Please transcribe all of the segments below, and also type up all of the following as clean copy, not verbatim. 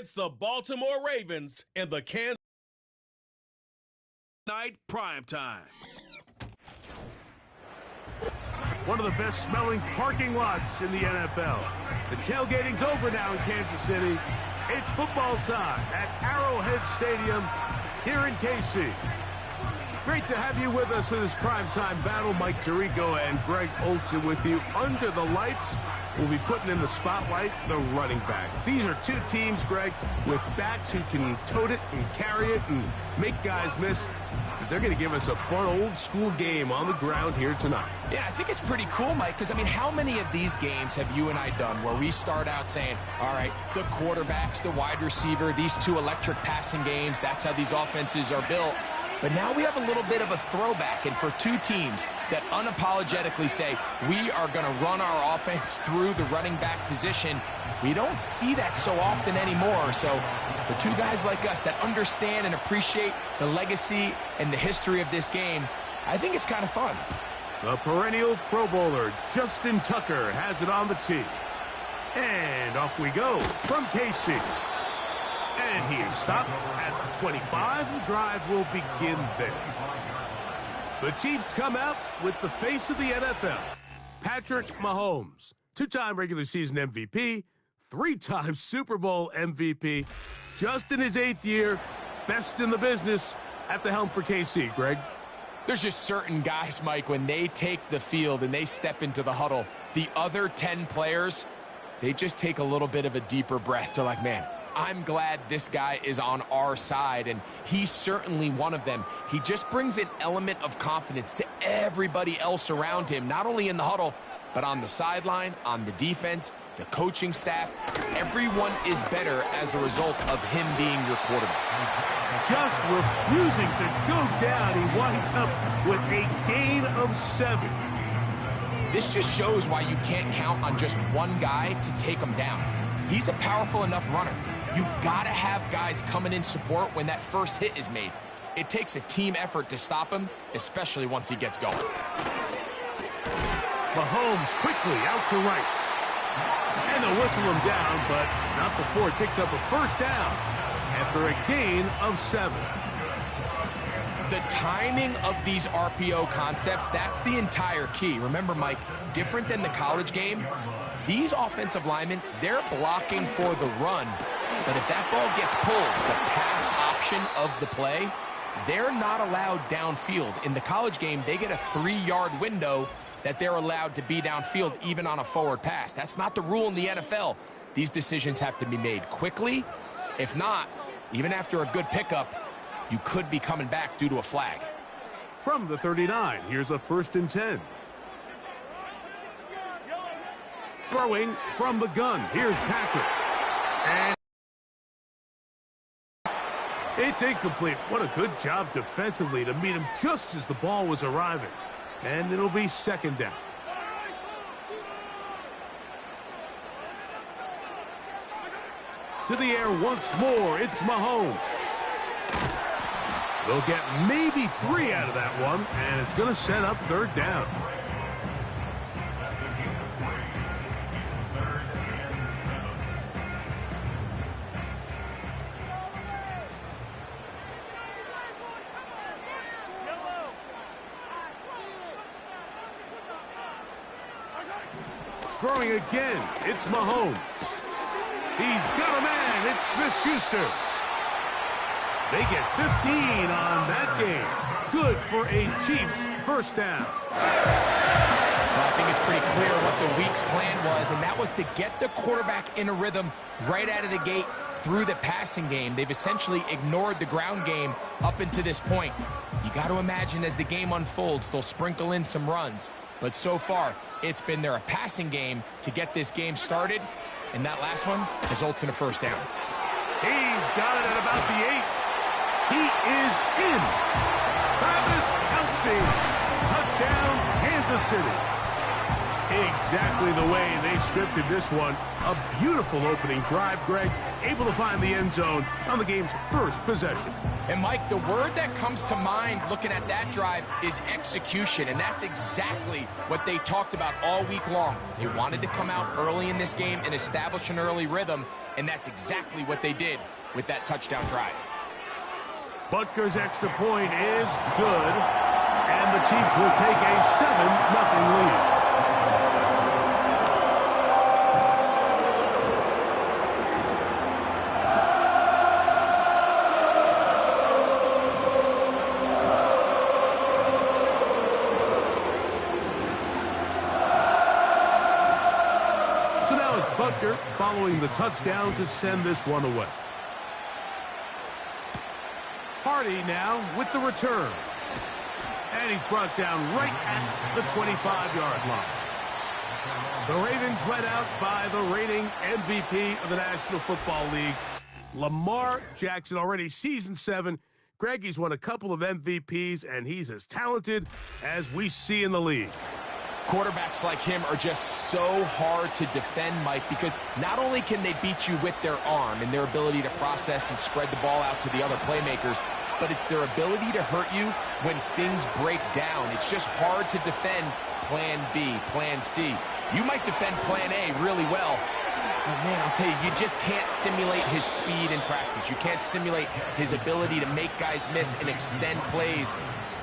It's the Baltimore Ravens and the Kansas Night Primetime. One of the best smelling parking lots in the NFL. The tailgating's over now in Kansas City. It's football time at Arrowhead Stadium here in KC. Great to have you with us for this primetime battle. Mike Tirico and Greg Olsen with you. Under the lights, we'll be putting in the spotlight the running backs. These are two teams, Greg, with backs who can tote it and carry it and make guys miss. They're going to give us a fun old-school game on the ground here tonight. Yeah, I think it's pretty cool, Mike, because, I mean, how many of these games have you and I done where we start out saying, all right, the quarterbacks, the wide receiver, these two electric passing games, that's how these offenses are built. But now we have a little bit of a throwback, and for two teams that unapologetically say, we are going to run our offense through the running back position, we don't see that so often anymore. So for two guys like us that understand and appreciate the legacy and the history of this game, I think it's kind of fun. The perennial Pro Bowler, Justin Tucker, has it on the tee. And off we go from KC. And he is stopped at the 25. The drive will begin there. The Chiefs come out with the face of the NFL, Patrick Mahomes, two-time regular season MVP, three-time Super Bowl MVP, just in his 8th year, best in the business at the helm for KC. Greg? There's just certain guys, Mike, when they take the field and they step into the huddle, the other 10 players, they just take a little bit of a deeper breath. They're like, man, I'm glad this guy is on our side, and he's certainly one of them. He just brings an element of confidence to everybody else around him, not only in the huddle, but on the sideline, on the defense, the coaching staff. Everyone is better as the result of him being your quarterback. Just refusing to go down. He winds up with a gain of 7. This just shows why you can't count on just one guy to take him down. He's a powerful enough runner. You gotta have guys coming in support when that first hit is made. It takes a team effort to stop him, especially once he gets going. Mahomes quickly out to Rice. And they'll whistle him down, but not before he picks up a first down after a gain of 7. The timing of these RPO concepts, that's the entire key. Remember, Mike, different than the college game, these offensive linemen, they're blocking for the run. But if that ball gets pulled, the pass option of the play, they're not allowed downfield. In the college game, they get a 3-yard window that they're allowed to be downfield even on a forward pass. That's not the rule in the NFL. These decisions have to be made quickly. If not, even after a good pickup, you could be coming back due to a flag. From the 39, here's a 1st and 10. Throwing from the gun, here's Patrick. And it's incomplete. What a good job defensively to meet him just as the ball was arriving. And it'll be 2nd down. To the air once more, it's Mahomes. They'll get maybe 3 out of that one, and it's going to set up 3rd down. Throwing again, it's Mahomes. He's got a man, it's Smith-Schuster. They get 15 on that game. Good for a Chiefs 1st down. Well, I think it's pretty clear what the week's plan was, and that was to get the quarterback in a rhythm right out of the gate through the passing game. They've essentially ignored the ground game up until this point. You got to imagine as the game unfolds, they'll sprinkle in some runs. But so far, it's been their passing game to get this game started, and that last one results in a 1st down. He's got it at about the 8. He is in. Travis Kelce. Touchdown, Kansas City. Exactly the way they scripted this one. A beautiful opening drive, Greg. Able to find the end zone on the game's first possession. And Mike, the word that comes to mind looking at that drive is execution, and that's exactly what they talked about all week long. They wanted to come out early in this game and establish an early rhythm, and that's exactly what they did with that touchdown drive. Butker's extra point is good, and the Chiefs will take a 7-0 lead. So now it's Butker following the touchdown to send this one away. Hardy now with the return. And he's brought down right at the 25-yard line. The Ravens led out by the reigning MVP of the National Football League, Lamar Jackson, already season 7. Greg, he's won a couple of MVPs, and he's as talented as we see in the league. Quarterbacks like him are just so hard to defend, Mike, because not only can they beat you with their arm and their ability to process and spread the ball out to the other playmakers, but it's their ability to hurt you when things break down. It's just hard to defend plan B, plan C. You might defend plan A really well, but man, I'll tell you, you just can't simulate his speed in practice. You can't simulate his ability to make guys miss and extend plays.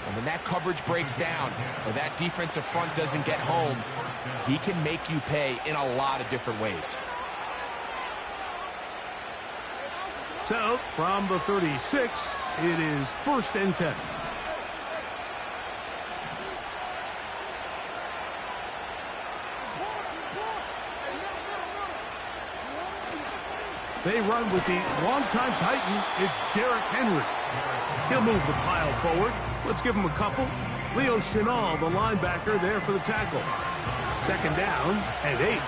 And when that coverage breaks down or that defensive front doesn't get home, he can make you pay in a lot of different ways. So, from the 36, it is 1st and 10. They run with the longtime Titan. It's Derrick Henry. He'll move the pile forward. Let's give him a couple. Leo Chenal, the linebacker, there for the tackle. 2nd down and 8.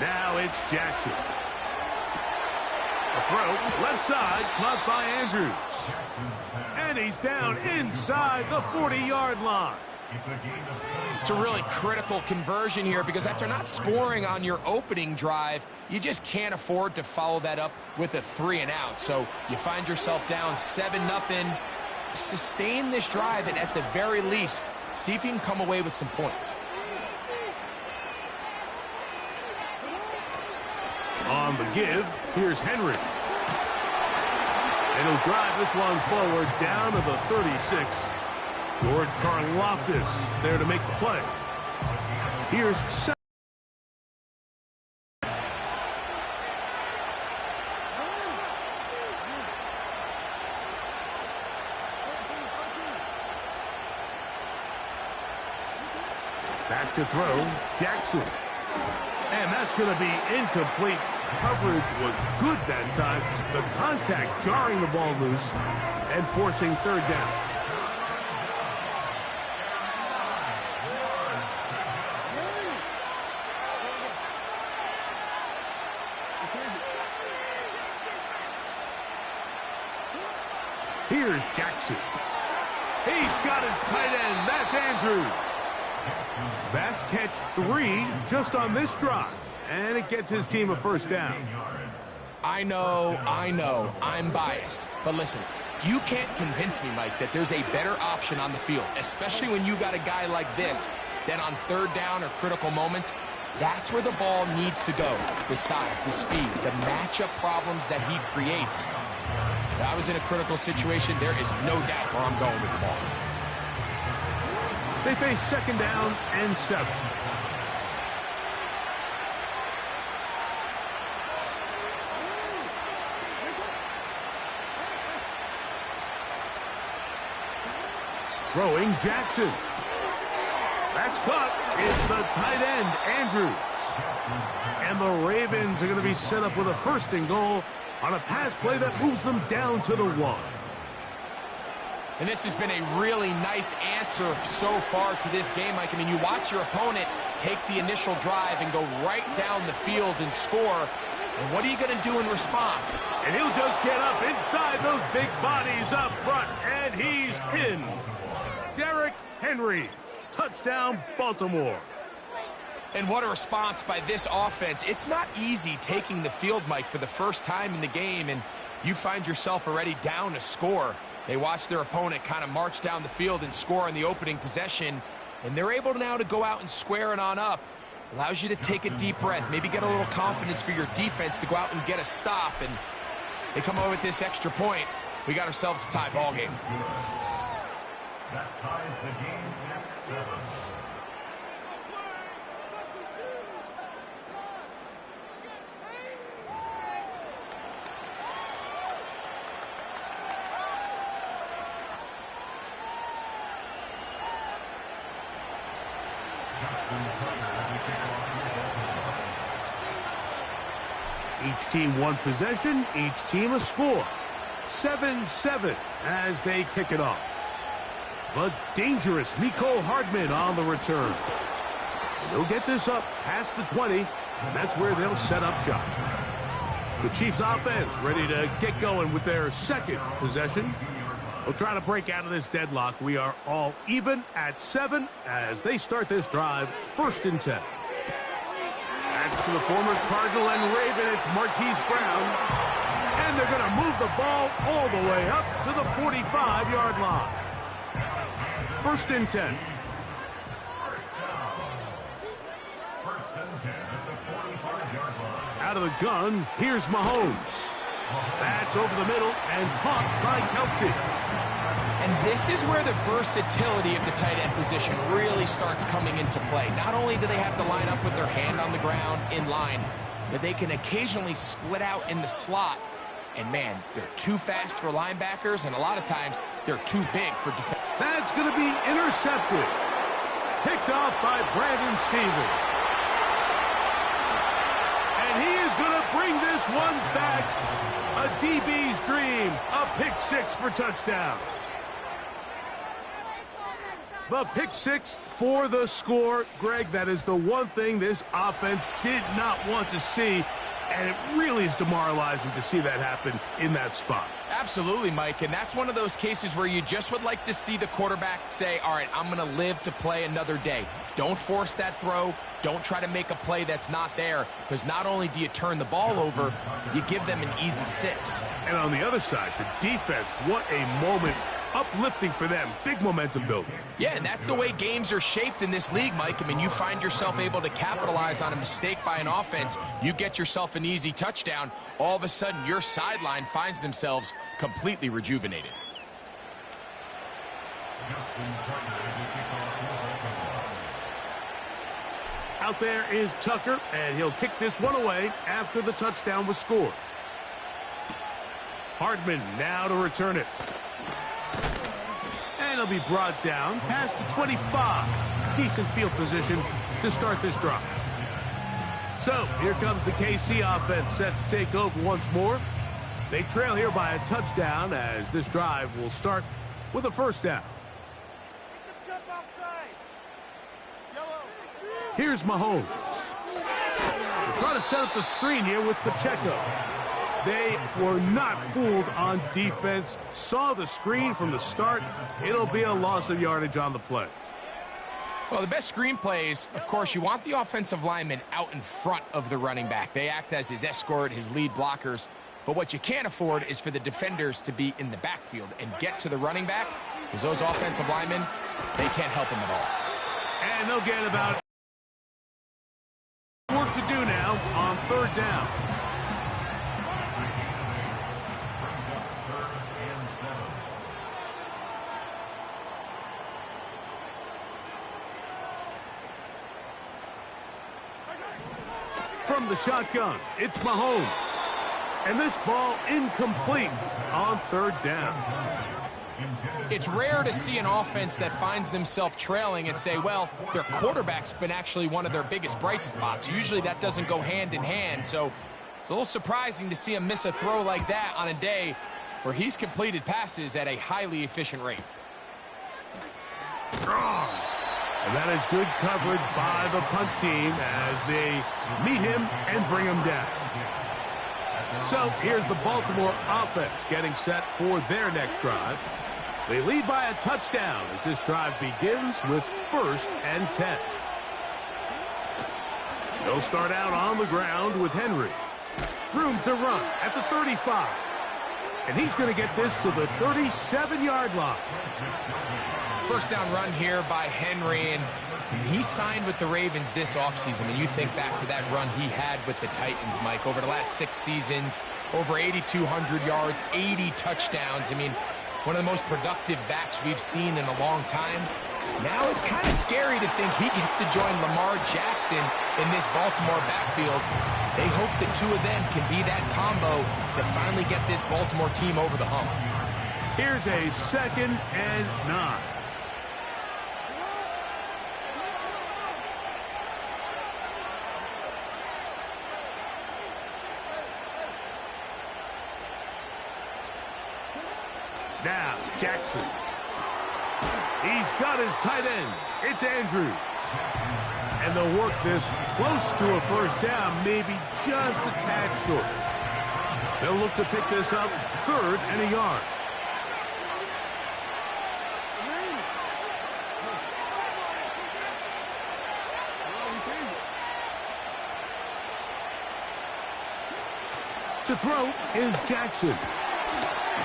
Now it's Jackson. A throw, left side, caught by Andrews. And he's down inside the 40-yard line. It's a really critical conversion here because after not scoring on your opening drive, you just can't afford to follow that up with a 3-and-out. So you find yourself down 7-0. Sustain this drive and at the very least, see if you can come away with some points. On the give, here's Henry. And he'll drive this one forward down to the 36. George Karlaftis there to make the play. Here's back to throw, Jackson. And that's going to be incomplete. Coverage was good that time. The contact jarring the ball loose and forcing 3rd down. Here's Jackson. He's got his tight end. That's Andrews. That's catch 3 just on this drive. And it gets his team a 1st down. I know, I'm biased. But listen, you can't convince me, Mike, that there's a better option on the field, especially when you got a guy like this, that on 3rd down or critical moments, that's where the ball needs to go. The size, the speed, the matchup problems that he creates. If I was in a critical situation, there is no doubt where I'm going with the ball. They face 2nd down and 7. Throwing Jackson. That's caught. It's the tight end, Andrews. And the Ravens are going to be set up with a 1st and goal on a pass play that moves them down to the 1. And this has been a really nice answer so far to this game, Mike. I mean, you watch your opponent take the initial drive and go right down the field and score. And what are you going to do in response? And he'll just get up inside those big bodies up front, and he's in. Derrick Henry, touchdown, Baltimore. And what a response by this offense. It's not easy taking the field, Mike, for the first time in the game, and you find yourself already down a score. They watch their opponent kind of march down the field and score on the opening possession, and they're able now to go out and square it on up. Allows you to take a deep breath, maybe get a little confidence for your defense to go out and get a stop, and they come over with this extra point. We got ourselves a tie ball game. That ties the game at 7. Each team one possession, each team a score. 7-7 as they kick it off. But dangerous Mecole Hardman on the return. And they'll get this up past the 20, and that's where they'll set up shop. The Chiefs offense ready to get going with their second possession. They'll try to break out of this deadlock. We are all even at 7 as they start this drive, 1st and 10. That's to the former Cardinal and Raven. It's Marquise Brown. And they're going to move the ball all the way up to the 45-yard line. 1st and 10. Out of the gun, here's Mahomes. That's over the middle and caught by Kelsey. And this is where the versatility of the tight end position really starts coming into play. Not only do they have to line up with their hand on the ground in line, but they can occasionally split out in the slot. And man, they're too fast for linebackers, and a lot of times they're too big for defense. That's going to be intercepted. Picked off by Brandon Stevens. And he is going to bring this one back. A DB's dream. A pick 6 for touchdown. The pick 6 for the score. Greg, that is the one thing this offense did not want to see. And it really is demoralizing to see that happen in that spot. Absolutely, Mike, and that's one of those cases where you just would like to see the quarterback say, all right, I'm going to live to play another day. Don't force that throw. Don't try to make a play that's not there, because not only do you turn the ball over, you give them an easy 6. And on the other side, the defense, what a moment. Uplifting for them. Big momentum building. Yeah, and that's the way games are shaped in this league, Mike. I mean, you find yourself able to capitalize on a mistake by an offense. You get yourself an easy touchdown. All of a sudden, your sideline finds themselves completely rejuvenated. Out there is Tucker, and he'll kick this one away after the touchdown was scored. Hardman now to return it. And he'll be brought down past the 25. Decent field position to start this drive. So here comes the KC offense set to take over once more. They trail here by a touchdown as this drive will start with a 1st down. Here's Mahomes. They're trying to set up the screen here with Pacheco. They were not fooled on defense. Saw the screen from the start. It'll be a loss of yardage on the play. Well, the best screen plays, of course, you want the offensive lineman out in front of the running back. They act as his escort, his lead blockers. But what you can't afford is for the defenders to be in the backfield and get to the running back, because those offensive linemen, they can't help him at all. And they'll get about work to do now on 3rd down. From the shotgun, it's Mahomes. And this ball incomplete on 3rd down. It's rare to see an offense that finds themselves trailing and say, well, their quarterback's been actually one of their biggest bright spots. Usually that doesn't go hand in hand, so it's a little surprising to see him miss a throw like that on a day where he's completed passes at a highly efficient rate. And that is good coverage by the punt team as they meet him and bring him down. So here's the Baltimore offense getting set for their next drive. They lead by a touchdown as this drive begins with 1st and 10. They'll start out on the ground with Henry. Room to run at the 35. And he's going to get this to the 37-yard line. First down run here by Henry, and he signed with the Ravens this offseason. And you think back to that run he had with the Titans, Mike, over the last 6 seasons, over 8,200 yards, 80 touchdowns. I mean, one of the most productive backs we've seen in a long time. Now it's kind of scary to think he gets to join Lamar Jackson in this Baltimore backfield. They hope the two of them can be that combo to finally get this Baltimore team over the hump. Here's a 2nd and 9. Now, Jackson. He's got his tight end. It's Andrews. And they'll work this close to a first down, maybe just a tad short. They'll look to pick this up 3rd and a yard. To throw is Jackson.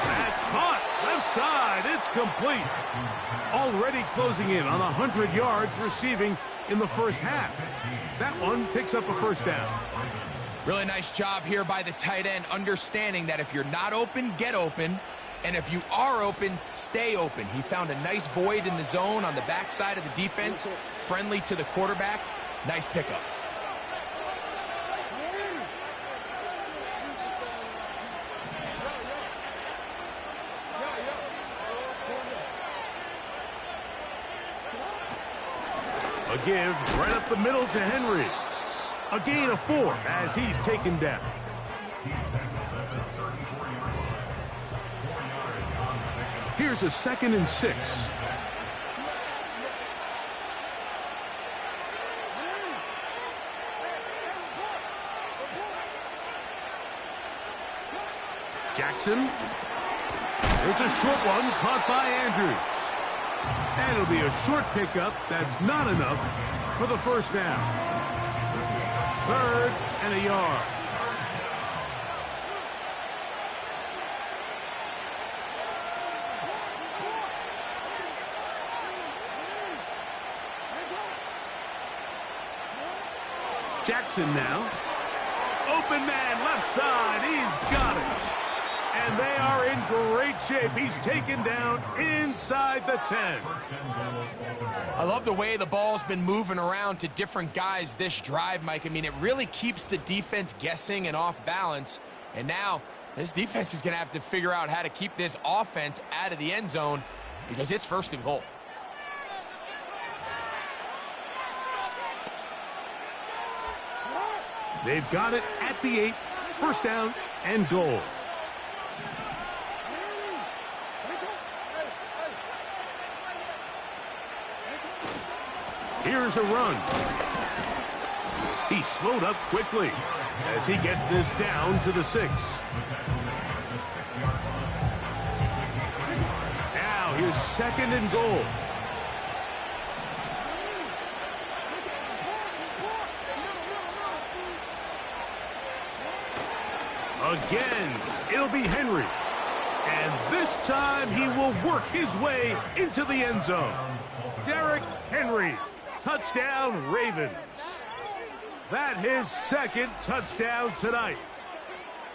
That's caught. Left side. It's complete. Already closing in on 100 yards receiving in the first half. That one picks up a first down. Really nice job here by the tight end, understanding that if you're not open, get open. And if you are open, stay open. He found a nice void in the zone on the backside of the defense, friendly to the quarterback. Nice pickup. A give right up the middle to Henry. A gain of 4 as he's taken down. Here's a 2nd and 6. Jackson. There's a short one caught by Andrews. And it'll be a short pickup. That's not enough for the first down. 3rd and a yard. Jackson now. Open man, left side. He's got it. And they are in great shape. He's taken down inside the 10. I love the way the ball's been moving around to different guys this drive, Mike. I mean, it really keeps the defense guessing and off balance. And now this defense is going to have to figure out how to keep this offense out of the end zone because it's 1st and goal. They've got it at the 8. 1st down and goal. Here's a run. He slowed up quickly as he gets this down to the 6. Now here's 2nd and goal. Again, it'll be Henry. And this time he will work his way into the end zone. Derrick Henry. Touchdown, Ravens. That his 2nd touchdown tonight.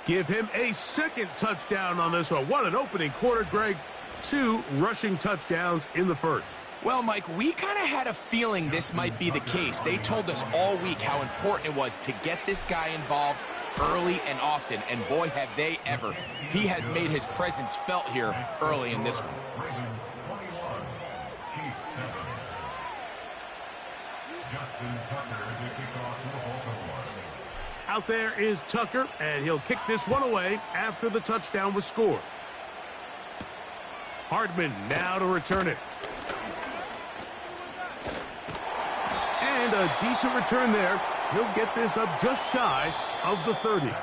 Give him a 2nd touchdown on this one. What an opening quarter, Greg. 2 rushing touchdowns in the first. Well, Mike, we kind of had a feeling this might be the case. They told us all week how important it was to get this guy involved early and often, and boy, have they ever. He has made his presence felt here early in this one. Out there is Tucker, and he'll kick this one away after the touchdown was scored. Hardman now to return it. And a decent return there. He'll get this up just shy of the 30.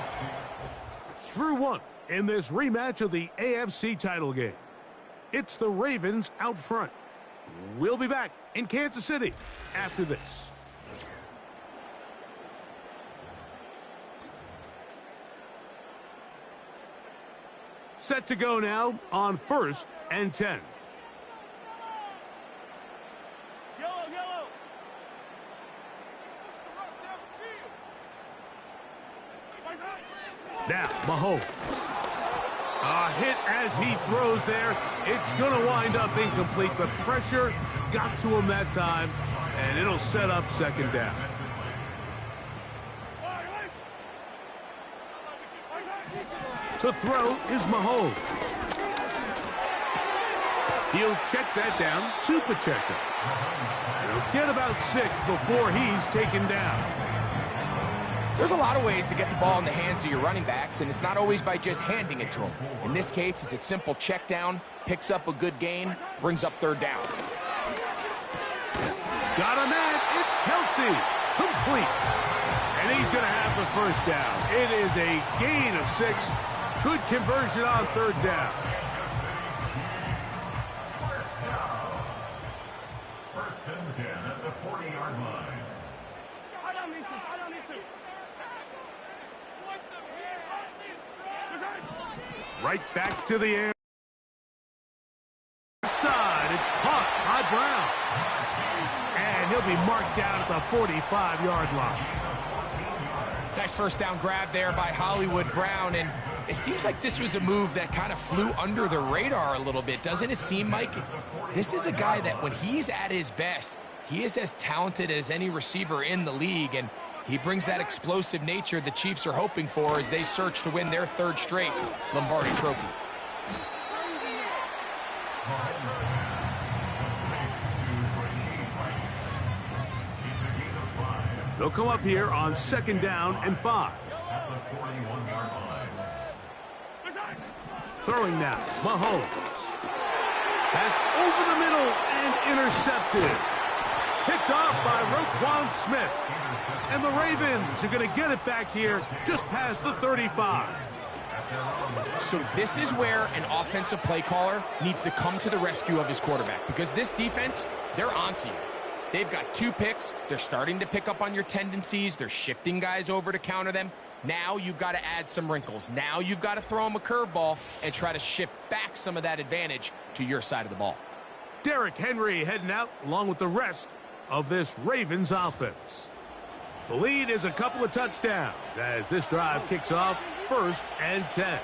through one in this rematch of the AFC title game. It's the Ravens out front. We'll be back in Kansas City after this. Set to go now on 1st and 10. Now, Mahomes. A hit as he throws there. It's going to wind up incomplete. The pressure got to him that time, and it'll set up 2nd down. To throw is Mahomes. He'll check that down to Pacheco. He'll get about 6 before he's taken down. There's a lot of ways to get the ball in the hands of your running backs, and it's not always by just handing it to them. In this case, it's a simple check down, picks up a good gain, brings up 3rd down. Got a man. It's Kelce. Complete. And he's going to have the 1st down. It is a gain of 6. Good conversion on 3rd down. First and 10 at the 40-yard line. Right back to the air. Side. It's caught by Brown. And he'll be marked down at the 45-yard line. Nice 1st down grab there by Hollywood Brown, and it seems like this was a move that kind of flew under the radar a little bit. Doesn't it seem, Mike? This is a guy that when he's at his best, he is as talented as any receiver in the league, and he brings that explosive nature the Chiefs are hoping for as they search to win their 3rd straight Lombardi Trophy. They'll come up here on 2nd down and 5. Throwing now, Mahomes. That's over the middle and intercepted. Picked off by Roquan Smith. And the Ravens are going to get it back here just past the 35. So this is where an offensive play caller needs to come to the rescue of his quarterback, because this defense, they're onto you. They've got 2 picks. They're starting to pick up on your tendencies. They're shifting guys over to counter them. Now you've got to add some wrinkles. Now you've got to throw them a curveball and try to shift back some of that advantage to your side of the ball. Derrick Henry heading out along with the rest of this Ravens offense. The lead is a couple of touchdowns as this drive kicks off 1st and 10.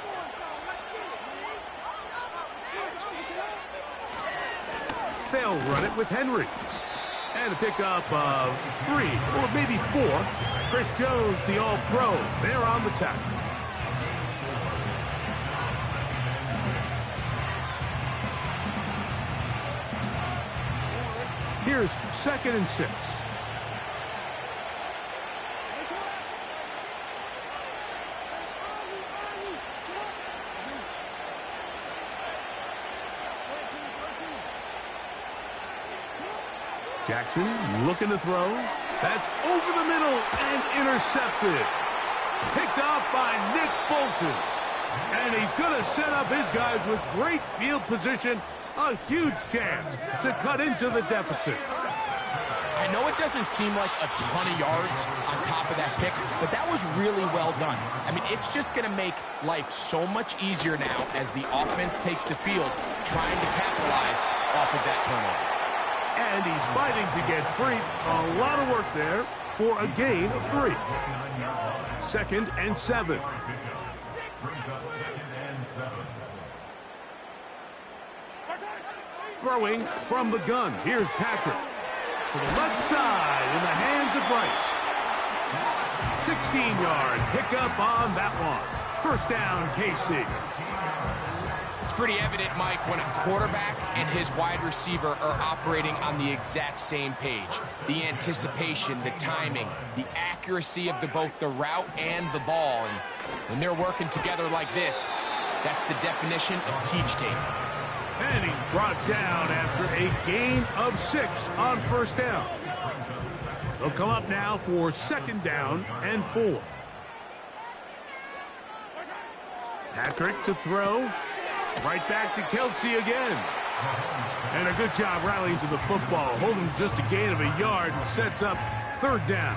They'll run it with Henry. And a pickup of 3 or maybe 4. Chris Jones, the All-Pro, there on the tackle. Here's 2nd and 6. Jackson looking to throw. That's over the middle and intercepted. Picked off by Nick Bolton. And he's going to set up his guys with great field position. A huge chance to cut into the deficit. I know it doesn't seem like a ton of yards on top of that pick, but that was really well done. I mean, it's just going to make life so much easier now as the offense takes the field, trying to capitalize off of that turnover. And he's fighting to get free. A lot of work there for a gain of 3. 2nd and 7. Throwing from the gun. Here's Patrick. To the left side in the hands of Rice. 16-yard pickup on that one. 1st down, KC. It's pretty evident, Mike, when a quarterback and his wide receiver are operating on the exact same page. The anticipation, the timing, the accuracy of both the route and the ball. And when they're working together like this, that's the definition of teach tape. And he's brought down after a gain of 6 on 1st down. They'll come up now for 2nd down and 4. Patrick to throw. Right back to Kelce again. And a good job rallying to the football. Holding just a gain of a yard and sets up third down.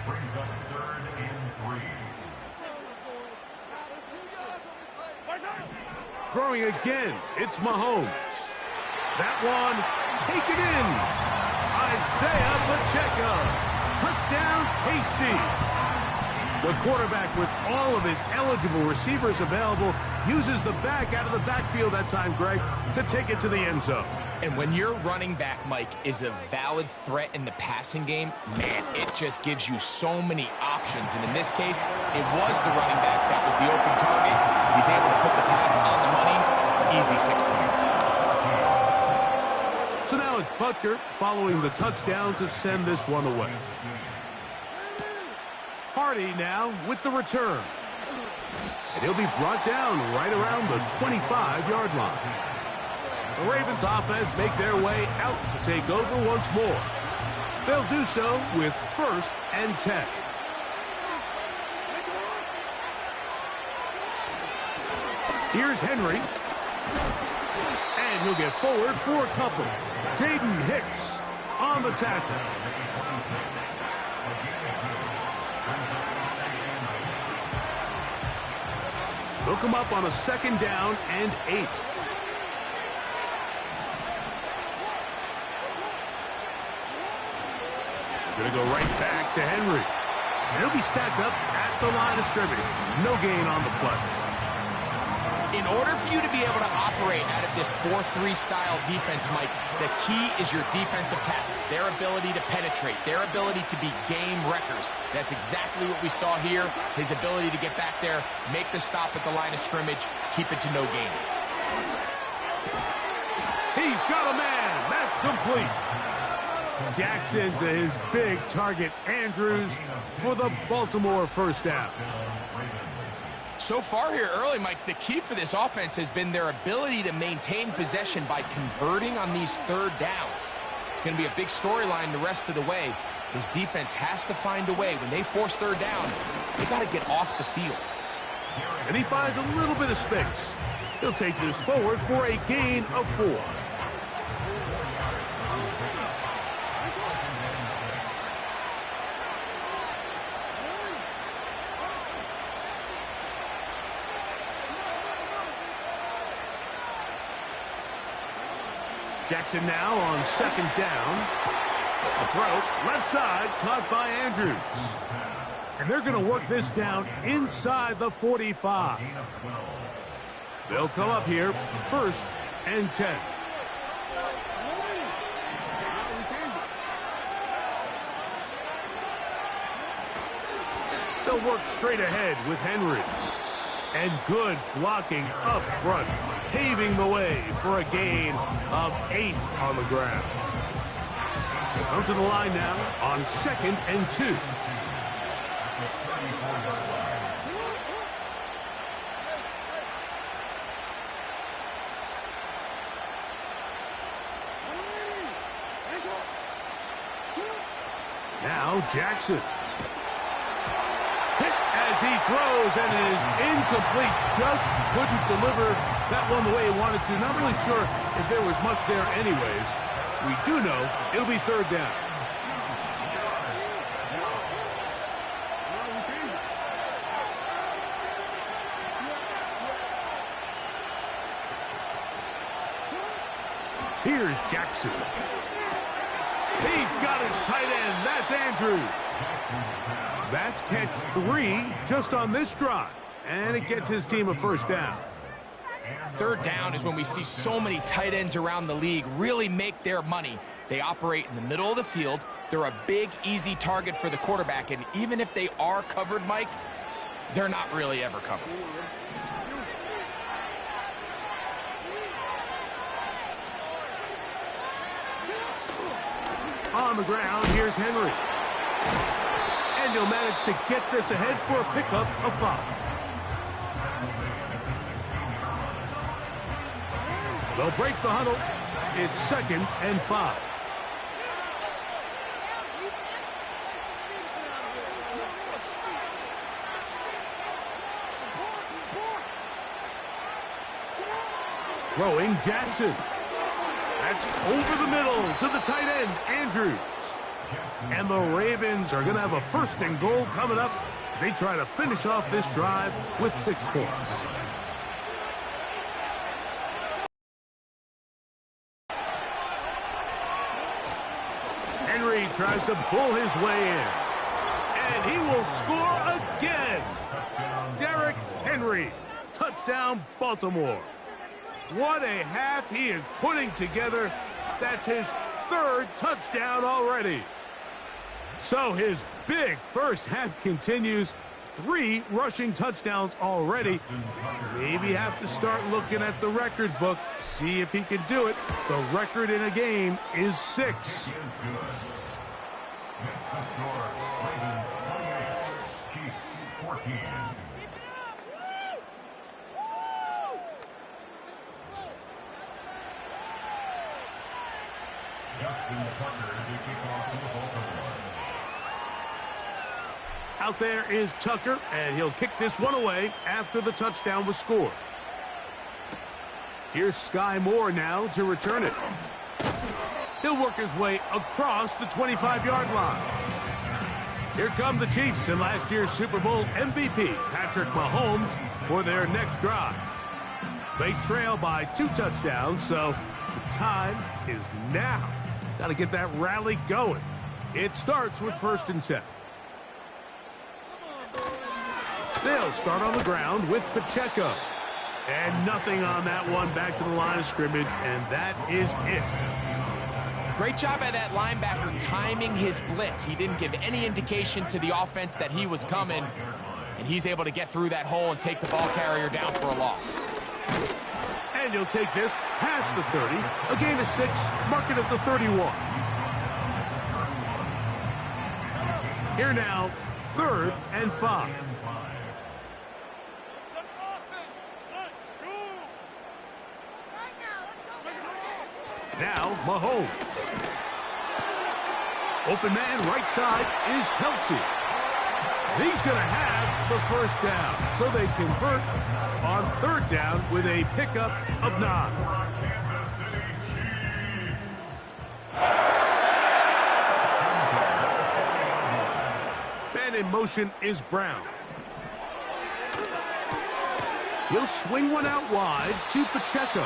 Brings up 3rd and 3. Throwing again, it's Mahomes. That one taken in. Isaiah Pacheco. Touchdown, KC. The quarterback, with all of his eligible receivers available, uses the back out of the backfield that time, Greg, to take it to the end zone. And when your running back, Mike, is a valid threat in the passing game, man, it just gives you so many options. And in this case, it was the running back that was the open target. He's able to put the pass on the money. Easy 6 points. So now it's Butker following the touchdown to send this one away. Hardy now with the return. And he'll be brought down right around the 25-yard line. The Ravens offense make their way out to take over once more. They'll do so with 1st and 10. Here's Henry. And he'll get forward for a couple. Jaden Hicks on the tackle. They'll come up on a 2nd down and 8. Going to go right back to Henry. And he'll be stacked up at the line of scrimmage. No gain on the play. In order for you to be able to operate out of this 4-3 style defense, Mike, the key is your defensive tackles, their ability to penetrate, their ability to be game wreckers. That's exactly what we saw here, his ability to get back there, make the stop at the line of scrimmage, keep it to no gain. He's got a man. That's complete. Jackson to his big target, Andrews, for the Baltimore 1st down. So far here early, Mike, the key for this offense has been their ability to maintain possession by converting on these 3rd downs. It's going to be a big storyline the rest of the way. This defense has to find a way. When they force 3rd down, they got to get off the field. And he finds a little bit of space. He'll take this forward for a gain of 4. Jackson now on 2nd down. The throw, left side, caught by Andrews. And they're going to work this down inside the 45. They'll come up here, 1st and 10. They'll work straight ahead with Henry. And good blocking up front, paving the way for a gain of 8 on the ground. They'll come to the line now on 2nd and 2. Now Jackson. Hit as he throws, and it is incomplete. Just couldn't deliver that one the way he wanted to. Not really sure if there was much there anyways. We do know it'll be 3rd down. Here's Jackson. He's got his tight end. That's Andrews. That's catch 3 just on this drive. And it gets his team a 1st down. 3rd down is when we see so many tight ends around the league really make their money. They operate in the middle of the field. They're a big, easy target for the quarterback. And even if they are covered, Mike, they're not really ever covered. On the ground, here's Henry. And he'll manage to get this ahead for a pickup of 5. They'll break the huddle. It's 2nd and 5. Throwing Jackson. That's over the middle to the tight end, Andrews. And the Ravens are going to have a 1st and goal coming up. They try to finish off this drive with 6 points. Henry tries to pull his way in. And he will score again. Derrick Henry. Touchdown, Baltimore. What a half he is putting together. That's his 3rd touchdown already. So his big first half continues. 3 rushing touchdowns already. Maybe have to start looking at the record book, see if he can do it. The record in a game is 6. Next to score, Ravens 28, Chiefs 14. Justin Tucker to kick off for Baltimore. Out there is Tucker, and he'll kick this one away after the touchdown was scored. Here's Sky Moore now to return it. He'll work his way across the 25-yard line. Here come the Chiefs and last year's Super Bowl MVP, Patrick Mahomes, for their next drive. They trail by 2 touchdowns, so the time is now. Got to get that rally going. It starts with 1st and 10. They'll start on the ground with Pacheco. And nothing on that one, back to the line of scrimmage, and that is it. Great job by that linebacker timing his blitz. He didn't give any indication to the offense that he was coming, and he's able to get through that hole and take the ball carrier down for a loss. And he'll take this past the 30, a gain of 6, mark it at the 31. Here now, 3rd and 5. Now, Mahomes. Open man, right side, is Kelsey. He's going to have the 1st down. So they convert on 3rd down with a pickup of 9. Kansas City Chiefs. Man in motion is Brown. He'll swing one out wide to Pacheco.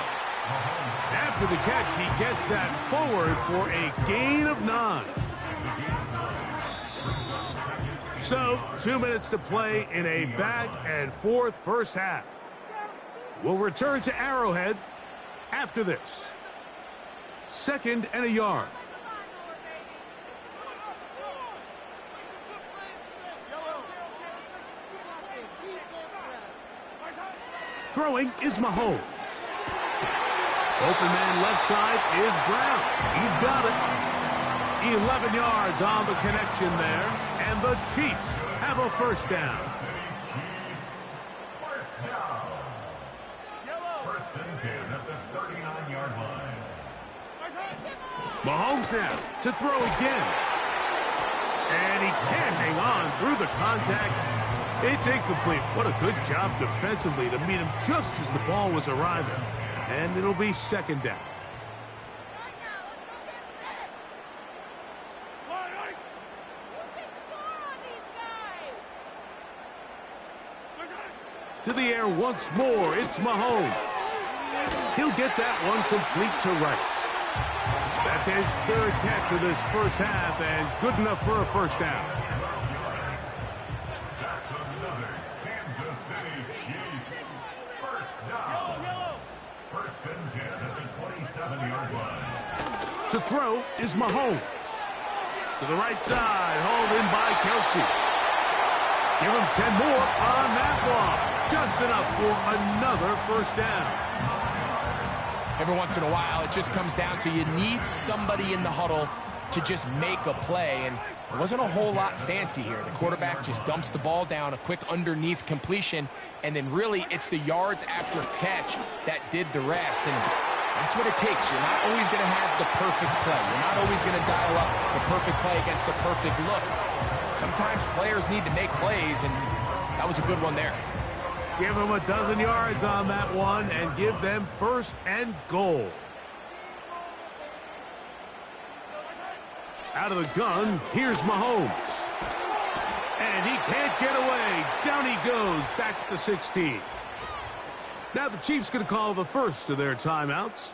After the catch, he gets that forward for a gain of 9. So, 2 minutes to play in a back-and-forth first half. We'll return to Arrowhead after this. 2nd and a yard. Throwing is Mahomes. Open man left side is Brown. He's got it. 11 yards on the connection there. And the Chiefs have a 1st down. First down. 1st and 10 at the 39-yard line. Mahomes now to throw again. And he can't hang on through the contact. It's incomplete. What a good job defensively to meet him just as the ball was arriving. And it'll be 2nd down. To the air once more, it's Mahomes. He'll get that one complete to Rice. That's his 3rd catch of this first half, and good enough for a 1st down. That's another Kansas City Chiefs. 1st down. 1st and 10 at the 27-yard line. To throw is Mahomes. To the right side, hauled in by Kelsey. Give him 10 more on that one. Just enough for another 1st down. Every once in a while, it just comes down to you need somebody in the huddle to just make a play, and it wasn't a whole lot fancy here. The quarterback just dumps the ball down, a quick underneath completion, and then really it's the yards after catch that did the rest, and that's what it takes. You're not always going to have the perfect play. You're not always going to dial up the perfect play against the perfect look. Sometimes players need to make plays, and that was a good one there. Give them a dozen yards on that one and give them 1st and goal. Out of the gun, here's Mahomes. And he can't get away. Down he goes, back to the 16. Now the Chiefs going to call the first of their timeouts,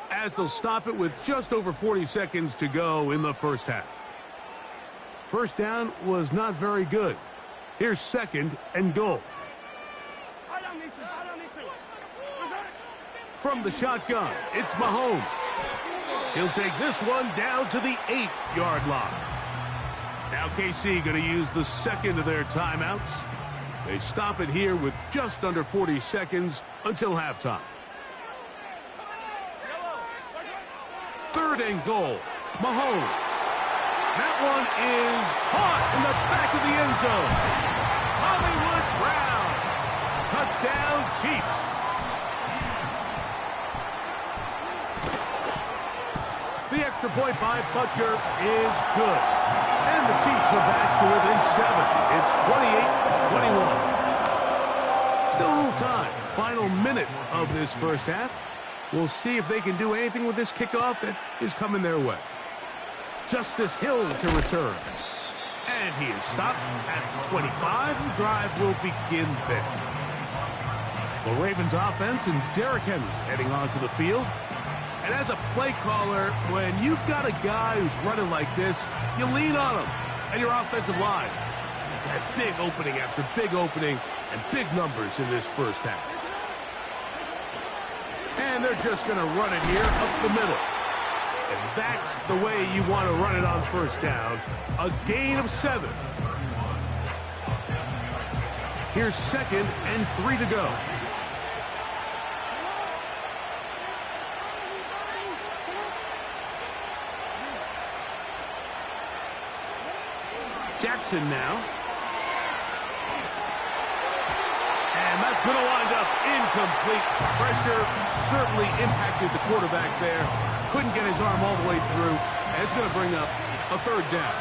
as they'll stop it with just over 40 seconds to go in the first half. First down was not very good. Here's 2nd and goal. From the shotgun, it's Mahomes. He'll take this one down to the 8-yard line. Now KC going to use the second of their timeouts. They stop it here with just under 40 seconds until halftime. 3rd and goal. Mahomes. That one is caught in the back of the end zone. Hollywood Brown. Touchdown, Chiefs. The extra point by Butker is good. And the Chiefs are back to within 7. It's 28-21. Still a little time. Final minute of this first half. We'll see if they can do anything with this kickoff that is coming their way. Justice Hill to return. And he is stopped at 25. The drive will begin there. The Ravens offense and Derrick Henry heading onto the field. And as a play caller, when you've got a guy who's running like this, you lean on him. And your offensive line has had big opening after big opening and big numbers in this first half. And they're just going to run it here up the middle. And that's the way you want to run it on first down. A gain of 7. Here's 2nd and 3 to go. Jackson now. And that's going to wind up incomplete. Pressure certainly impacted the quarterback there. Couldn't get his arm all the way through. And it's going to bring up a 3rd down.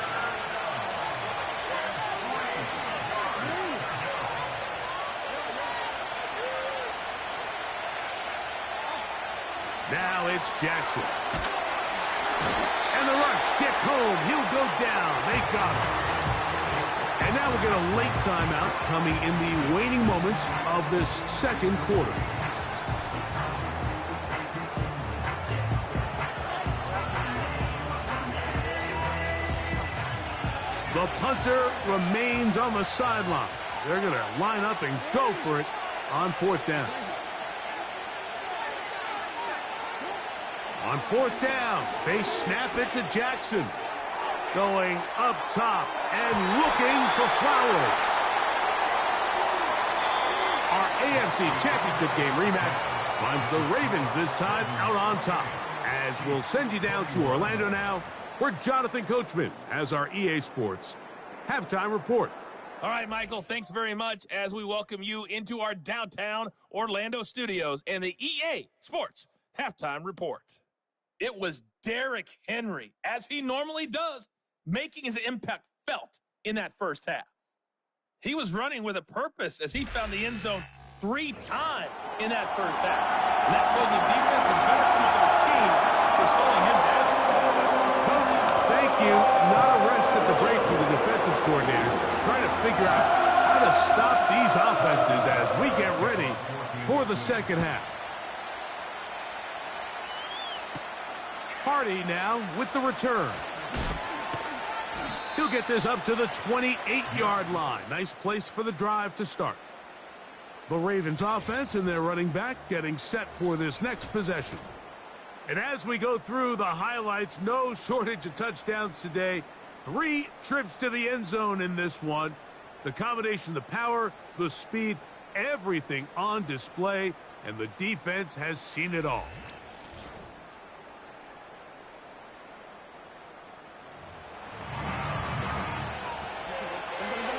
Now it's Jackson. And the rush gets home. He'll go down. They got him. And now we'll get a late timeout coming in the waning moments of this second quarter. The punter remains on the sideline. They're going to line up and go for it on 4th down. On 4th down, they snap it to Jackson. Going up top and looking for Flowers. Our AFC Championship game rematch finds the Ravens this time out on top. As we'll send you down to Orlando now, where Jonathan Coachman has our EA Sports halftime report. All right, Michael, thanks very much as we welcome you into our downtown Orlando studios and the EA Sports halftime report. It was Derrick Henry, as he normally does, making his impact felt in that first half. He was running with a purpose as he found the end zone 3 times in that first half. And that opposing defense had better come up with a scheme for slowing him down. Coach, thank you. Not a rest at the break for the defensive coordinators, trying to figure out how to stop these offenses as we get ready for the second half. Hardy now with the return. He'll get this up to the 28-yard line. Nice place for the drive to start. The Ravens offense and their running back getting set for this next possession. And as we go through the highlights, no shortage of touchdowns today. 3 trips to the end zone in this one. The combination, the power, the speed, everything on display, and the defense has seen it all.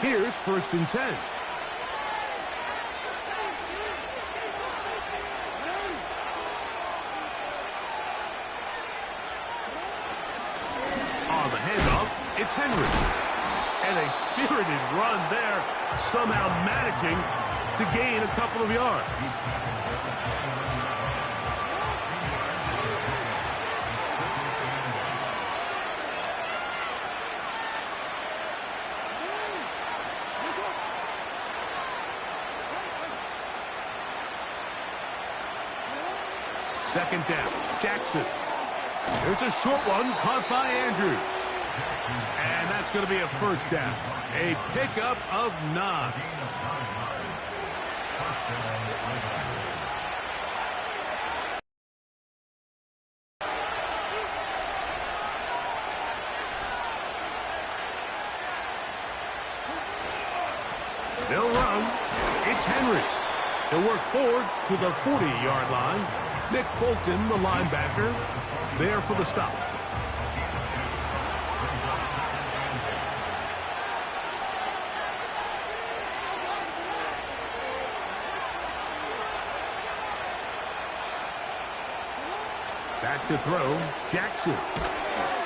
Here's 1st and 10. On the handoff, it's Henry. And a spirited run there, somehow managing to gain a couple of yards. Second down, Jackson. There's a short one caught by Andrews. And that's going to be a first down. A pickup of 9. They'll run. It's Henry. He'll work forward to the 40-yard line. Nick Bolton, the linebacker, there for the stop. Back to throw, Jackson.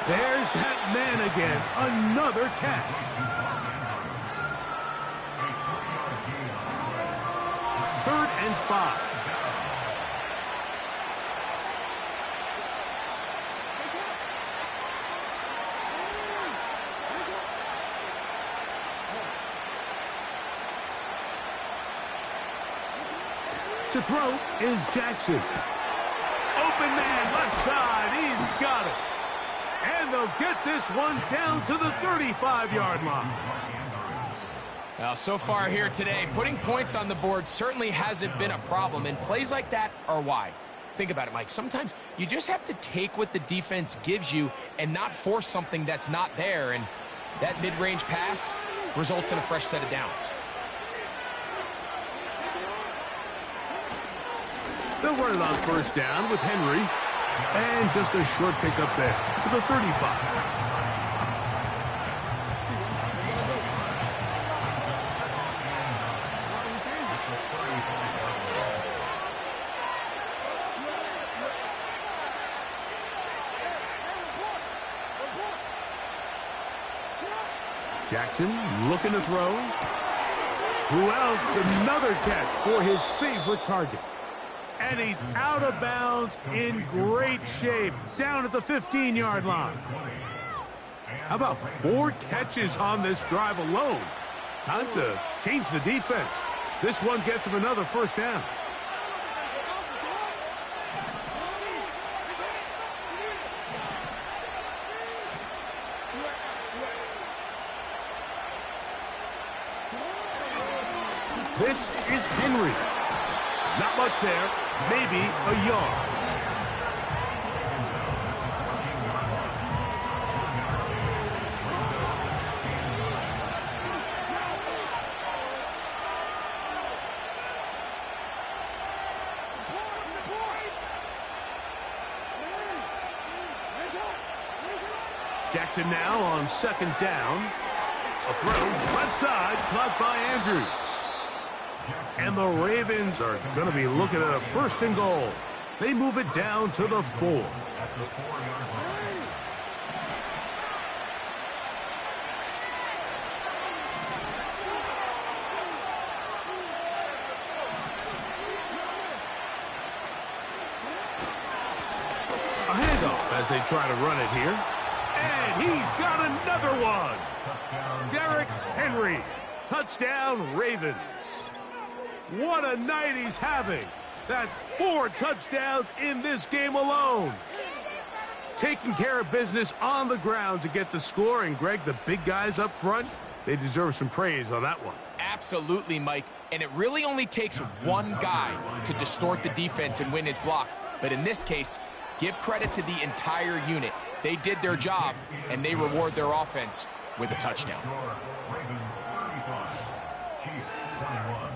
There's that man again, another catch. Third and 5. To throw is Jackson. Open man, left side. He's got it. And they'll get this one down to the 35-yard line. Well, so far here today, putting points on the board certainly hasn't been a problem, and plays like that are why. Think about it, Mike. Sometimes you just have to take what the defense gives you and not force something that's not there, and that mid-range pass results in a fresh set of downs. They'll run it on first down with Henry. And just a short pickup there to the 35. Jackson looking to throw. Who else? Another catch for his favorite target. And he's out of bounds in great shape, down at the 15-yard line. How about 4 catches on this drive alone? Time to change the defense. This one gets him another first down. This is Henry. Not much there, maybe a yard. Jackson now on second down. A throw left side, caught by Andrews. And the Ravens are going to be looking at a first and goal. They move it down to the 4. A handoff as they try to run it here. And he's got another one. Derrick Henry. Touchdown, Ravens. What a night he's having. That's 4 touchdowns in this game alone. Taking care of business on the ground to get the score. And, Greg, the big guys up front, they deserve some praise on that one. Absolutely, Mike. And it really only takes one guy to distort the defense and win his block. But in this case, give credit to the entire unit. They did their job, and they reward their offense with a touchdown. Ravens 35, Chiefs 21.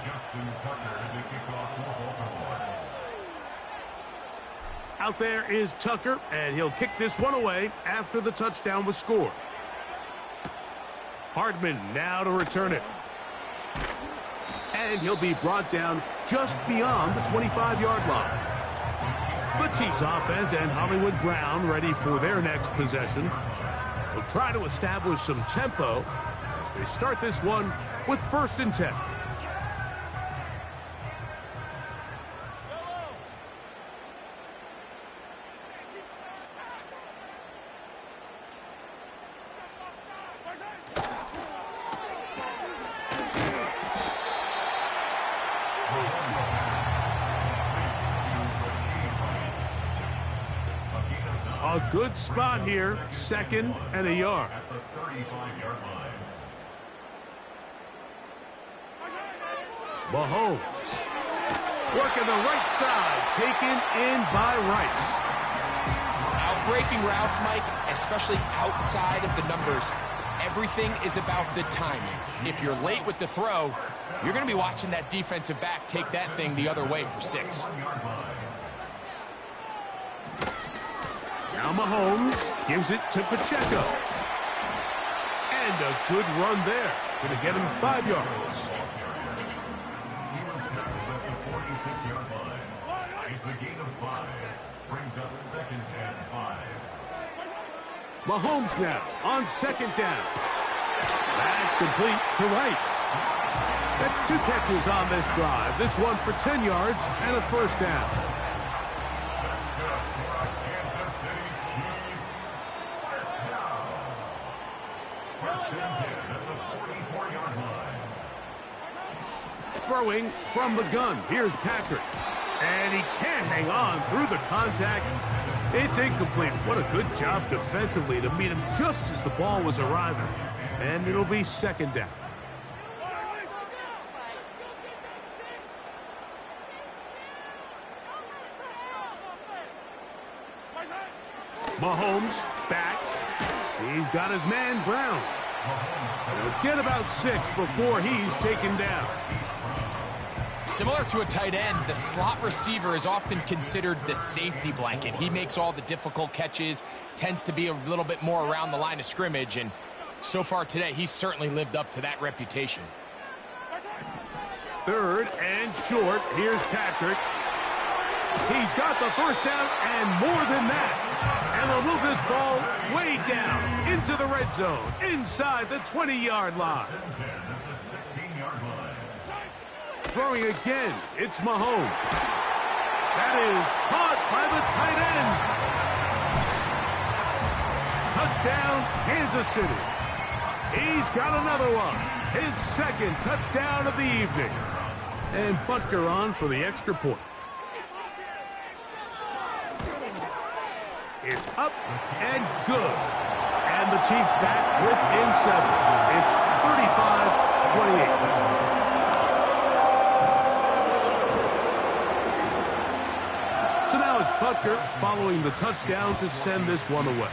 Justin Tucker to kick off for Baltimore. Out there is Tucker, and he'll kick this one away after the touchdown was scored. Hardman now to return it. And he'll be brought down just beyond the 25-yard line. The Chiefs offense and Hollywood Brown ready for their next possession. They'll try to establish some tempo as they start this one with 1st and 10. A good spot here, 2nd and a yard. At the 35-yard line. Mahomes working the right side, taken in by Rice. Outbreaking routes, Mike, especially outside of the numbers, everything is about the timing. If you're late with the throw, you're going to be watching that defensive back take that thing the other way for 6. Now Mahomes gives it to Pacheco. And a good run there. Going to get him 5 yards. He was tackled at the 46-yard line. It's a gain of 5. Brings up 2nd and 5. Mahomes now on 2nd down. That's complete to Rice. That's 2 catches on this drive. This one for 10 yards and a 1st down. Throwing from the gun. Here's Patrick. And he can't hang on through the contact. It's incomplete. What a good job defensively to meet him just as the ball was arriving. And it'll be 2nd down. Mahomes back. He's got his man Brown. He'll get about 6 before he's taken down. Similar to a tight end, the slot receiver is often considered the safety blanket. He makes all the difficult catches, tends to be a little bit more around the line of scrimmage, and so far today, he's certainly lived up to that reputation. 3rd and short. Here's Patrick. He's got the 1st down and more than that. And they'll move this ball way down into the red zone, inside the 20-yard line. Throwing again, it's Mahomes. That is caught by the tight end. Touchdown, Kansas City. He's got another one. His 2nd touchdown of the evening. And Butker on for the extra point. It's up and good. And the Chiefs back within 7. It's 35-28. So now it's Butker following the touchdown to send this one away.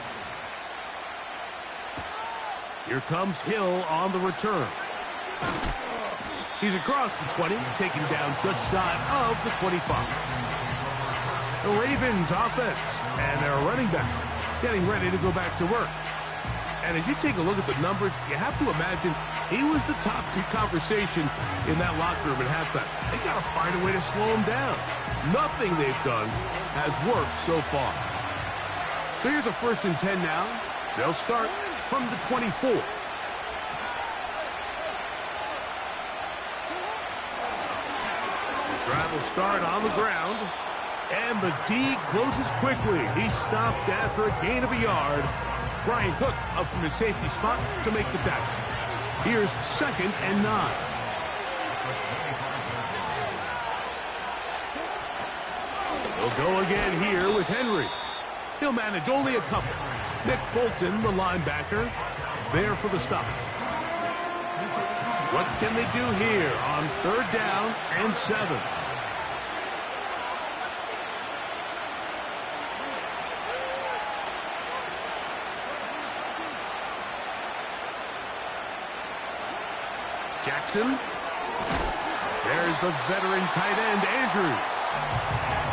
Here comes Hill on the return. He's across the 20, taken down just shy of the 25. The Ravens offense and their running back getting ready to go back to work. And as you take a look at the numbers, you have to imagine he was the top conversation in that locker room at halftime. They got to find a way to slow him down. Nothing they've done has worked so far. So here's a 1st and 10 now. They'll start from the 24. The drive will start on the ground. And the D closes quickly. He's stopped after a gain of a yard. Brian Cook up from his safety spot to make the tackle. Here's 2nd and 9. They'll go again here with Henry. He'll manage only a couple. Nick Bolton, the linebacker, there for the stop. What can they do here on 3rd down and 7? Jackson. There's the veteran tight end, Andrews.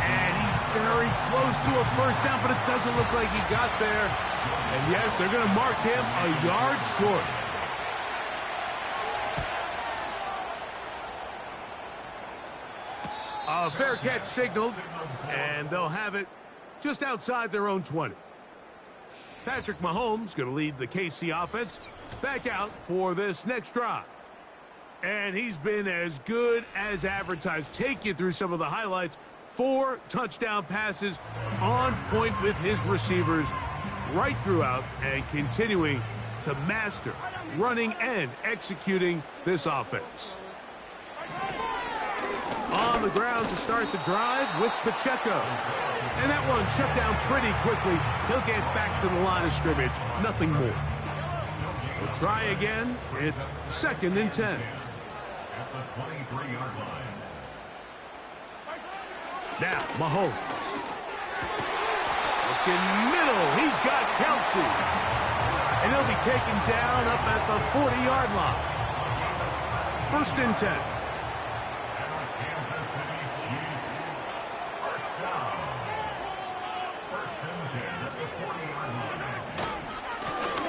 And he's very close to a 1st down, but it doesn't look like he got there. And yes, they're going to mark him a yard short. A A fair catch signaled, and they'll have it just outside their own 20. Patrick Mahomes going to lead the KC offense back out for this next drive. And he's been as good as advertised. Take you through some of the highlights. 4 touchdown passes on point with his receivers right throughout, and continuing to master running and executing this offense. On the ground to start the drive with Pacheco. And that one shut down pretty quickly. He'll get back to the line of scrimmage. Nothing more. We'll try again. It's 2nd and 10. At the 23-yard line. Now, Mahomes. Looking middle. He's got Kelsey. And he'll be taken down up at the 40-yard line. 1st and 10.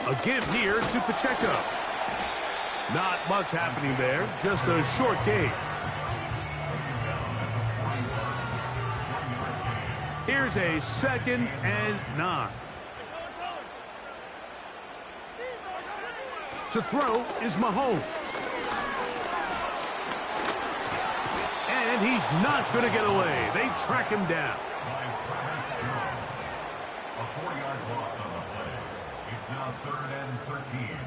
A give here to Pacheco. Not much happening there, just a short gain. Here's a 2nd and 9. To throw is Mahomes. And he's not going to get away. They track him down. A 4-yard loss on the play. It's now 3rd and 13.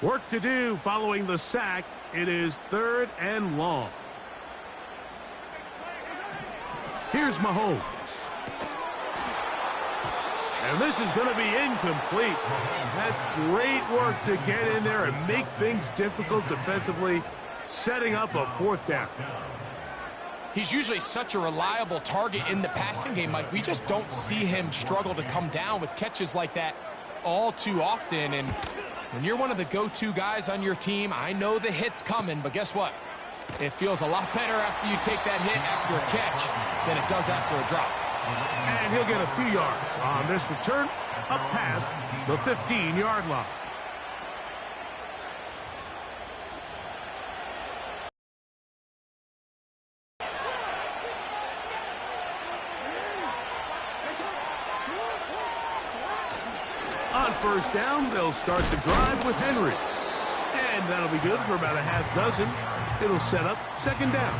Work to do following the sack. It is 3rd and long. Here's Mahomes. And this is going to be incomplete. That's great work to get in there and make things difficult defensively, setting up a 4th down. He's usually such a reliable target in the passing game, Mike. We just don't see him struggle to come down with catches like that all too often. And when you're one of the go-to guys on your team, I know the hit's coming, but guess what? It feels a lot better after you take that hit after a catch than it does after a drop. And he'll get a few yards on this return up past the 15-yard line. On 1st down, they'll start the drive with Henry. And that'll be good for about a half dozen. It'll set up 2nd down.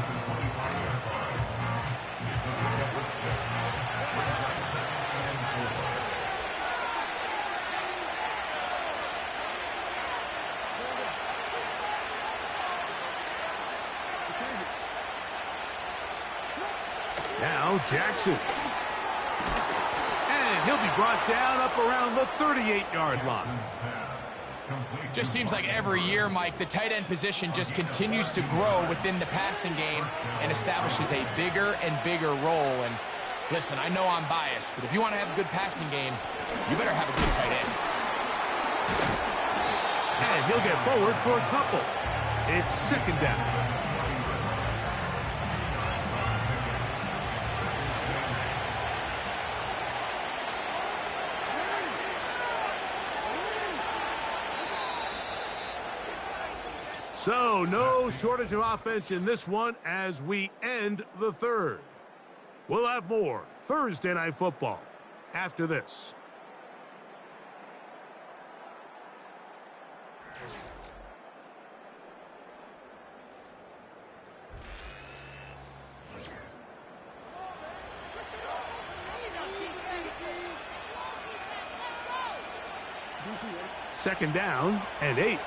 Now Jackson. And he'll be brought down up around the 38-yard line. Just seems like every year, Mike, the tight end position just continues to grow within the passing game and establishes a bigger and bigger role. And listen, I know I'm biased, but if you want to have a good passing game, you better have a good tight end. And he'll get forward for a couple. It's 2nd down. So, no shortage of offense in this one as we end the 3rd. We'll have more Thursday Night Football after this. Second down and 8.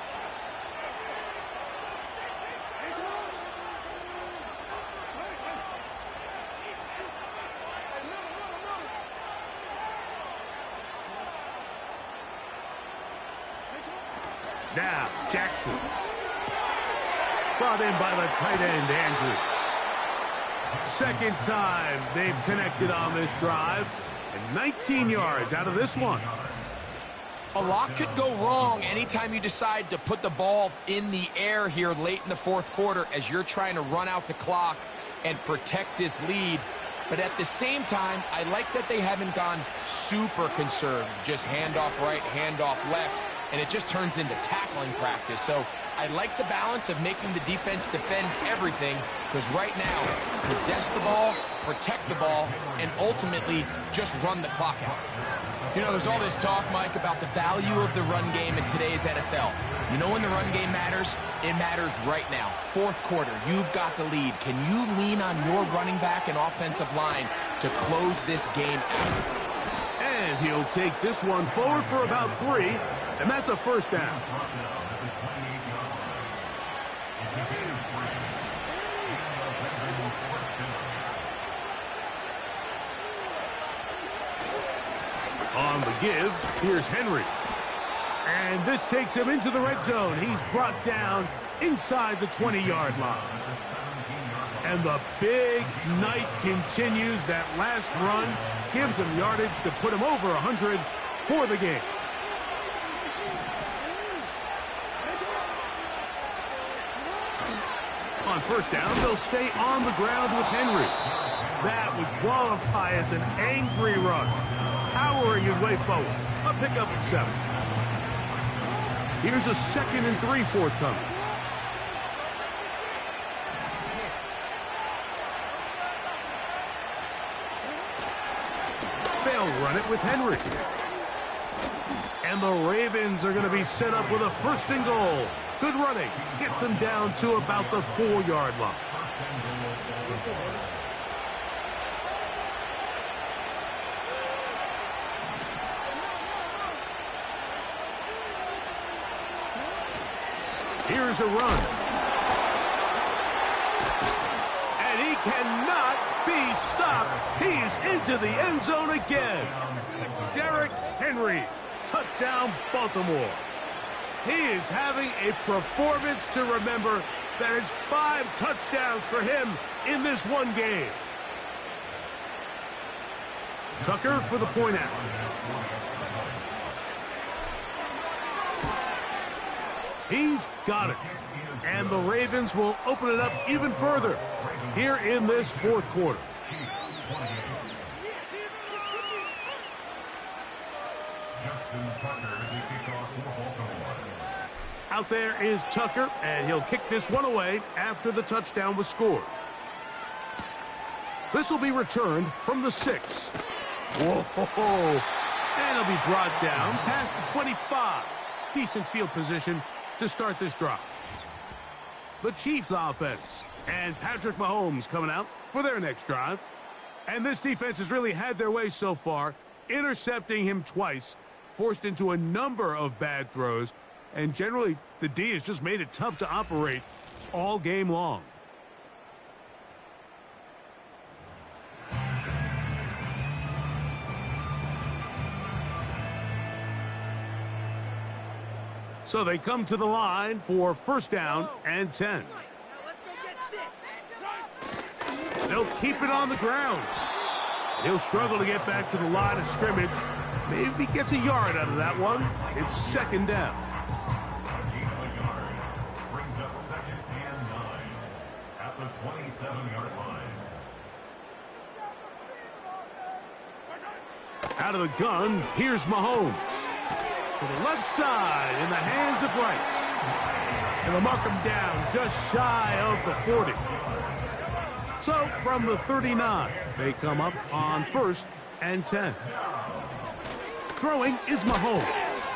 Now, Jackson. Brought in by the tight end, Andrews. 2nd time they've connected on this drive. And 19 yards out of this one. A lot could go wrong anytime you decide to put the ball in the air here late in the 4th quarter as you're trying to run out the clock and protect this lead. But at the same time, I like that they haven't gone super conservative. Just handoff right, handoff left. and it just turns into tackling practice. So I like the balance of making the defense defend everything, because right now, possess the ball, protect the ball, and ultimately just run the clock out. You know, there's all this talk, Mike, about the value of the run game in today's NFL. You know when the run game matters? It matters right now. Fourth quarter, you've got the lead. Can you lean on your running back and offensive line to close this game out? And he'll take this one forward for about 3, and that's a first down. On the give, here's Henry. And this takes him into the red zone. He's brought down inside the 20-yard line. And the big night continues. That last run gives him yardage to put him over 100 for the game. On first down, they'll stay on the ground with Henry. That would qualify as an angry run, powering his way forward. A pickup at 7. Here's a 2nd and 3 forthcoming. They'll run it with Henry. And the Ravens are going to be set up with a 1st and goal. Good running. Gets him down to about the 4-yard line. Here's a run. And he cannot be stopped. He's into the end zone again. Derrick Henry. Touchdown, Baltimore. He is having a performance to remember. That is 5 touchdowns for him in this one game. Tucker for the point after. He's got it. And the Ravens will open it up even further here in this 4th quarter. Out there is Tucker, and he'll kick this one away after the touchdown was scored. This will be returned from the 6. Whoa! And he'll be brought down past the 25. Decent field position to start this drive. The Chiefs offense and Patrick Mahomes coming out for their next drive. And this defense has really had their way so far, intercepting him twice, forced into a number of bad throws, and generally the D has just made it tough to operate all game long. So they come to the line for 1st down and 10. They'll keep it on the ground. He'll struggle to get back to the line of scrimmage. Maybe gets a yard out of that one. It's 2nd down. Brings up 2nd and 9 at the 27-yard line. Out of the gun, here's Mahomes. To the left side in the hands of Rice. And they'll mark him down just shy of the 40. So from the 39, they come up on 1st and 10. Throwing is Mahomes.